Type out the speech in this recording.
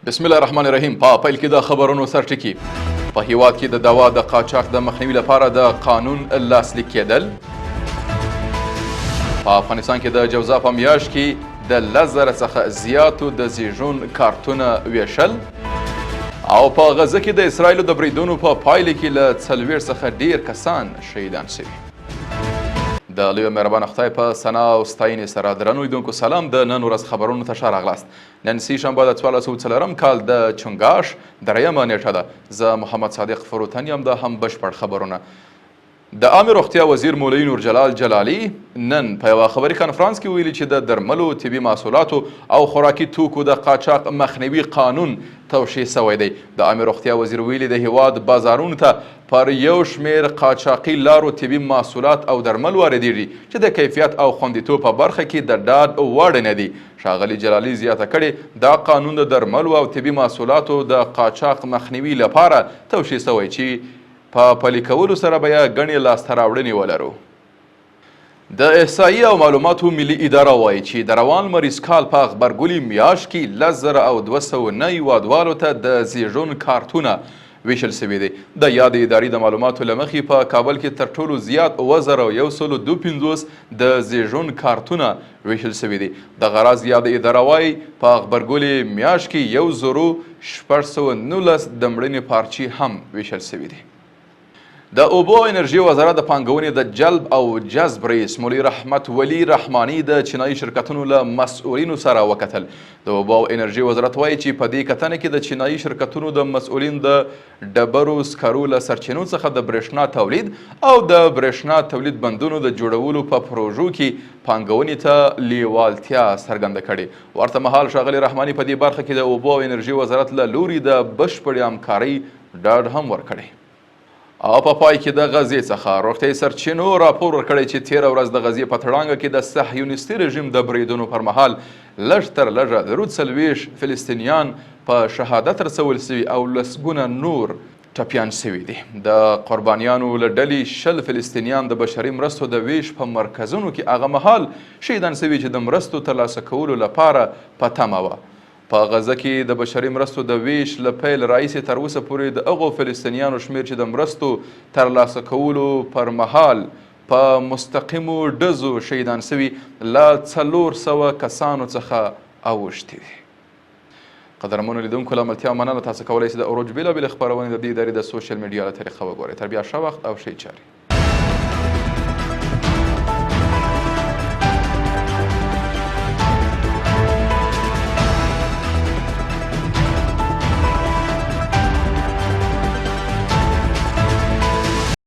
بسم الله الرحمن الرحیم. په پیل کې د خبرونو سرټکي. په هیواد کې د دوا د قاچاق د مخنیوي لپاره د قانون لاسلیک کېدل. په افغانستان کې د جوزا په میاشت کې د 10,000 څخه زیاتو د زیږون کارتونه ویشل. او په غزه کې د اسرائیلو د بریدونو په پایله کې له 40 څخه ډیر کسان شهیدان شوي. د لوی مهربانه خدای په ثنا او ستاینې سره درنو لیدونکو سلام. د نن ورځ خبرونو ته ښه راغلاست. نن سې شنبه د 1404 کال د چنګاش 3مه نیټه ده. زه محمد صادق فروتن یم. د هم بشپړ خبرونه. د عامه روغتیا وزیر مولوي نور جلال جلالي نن په یوه خبري کنفرانس کې ویلي چې د درملو، طبي محصولاتو او خوراکي توکو د قاچاق مخنیوي قانون توشیح شوی دی. د عامه روغتیا وزیر ویلي د هیواد بازارونو ته پر یو شمیر قاچاقي لارو طبي محصولات او درمل واردېږي چې د کیفیت او خوندیتوب په برخه کې د ډاډ وړ نه دي. ښاغلي جلالي زیاته کړې دا قانون د درملو او طبي محصولاتو د قاچاق مخنیوي لپاره توشیح شوی چې په پلي کولو سره به یې ګڼې لاسته راوړنې ولرو. د احصایې او معلوماتو ملي اداره وایي چې د روان مریض کال په غبرګولي میاشت کې 10,209 هیوادوالو ته د زیږون کارتونه ویشل شوي دي. د یادې ادارې د معلوماتو له مخې په کابل کې تر ټولو زیات 1,152 د زیږون کارتونه ویشل شوي دي. دغه راز یادې اداره وایي په غبرګولي میاشت کې 1,619 د مړینې پارچې هم ویشل شوي دي. د اوبو او انرژي وزارت د پانګونې د جلب او جذب رئیس مولوي رحمت ولی رحماني د چینایي شرکتونو له مسؤلینو سره وکتل. د اوبو او انرژي وزارت وایي چې په دې کتنه کې د چینایي شرکتونو د مسؤلین د ډبرو سکرو له سرچینو څخه د برېښنا تولید او د برېښنا تولید بندونو د جوړولو په پروژو کې پانګونې ته لیوالتیا څرګنده کړې. ورته مهال ښاغلي رحماني په دې برخه کې د اوبو او انرژي وزارت له لوري د بشپړې همکارۍ ډاډ هم ورکړی. او په پای کې د غزې څخه روغتیايي سرچینو راپور ورکړی چې تېره ورځ د غزې په تړانګه کې د صهیونیستي رژیم د بریدونو پر مهال لږ تر لږه د 40 فلسطینیان په شهادت رسول شوي او لسګونه نور ټپیان شوي دي. د قربانیانو له ډلې 10 فلسطینیان د بشري مرستو د ویش په مرکزونو کې هغه مهال شهیدان شوي چې د مرستو ترلاسه کولو لپاره په تمه وه. په غزه کې د بشري مرستو د ویش له پیل راهیسې تر اوسه پورې د هغو فلسطینیانو شمېر چې د مرستو ترلاسه کولو پر مهال په مستقیمو ډزو شهیدان شوي له 400 کسانو څخه اوښتي دي. قدرمنو لیدونکو له ملتیا مننه. تاسو کولی شئ د اروج بېلابېلې خپرونې د دې ادارې د سوشل میډیا له طریقه وګورئ. تر بیا ښه وخت او ښې چارې.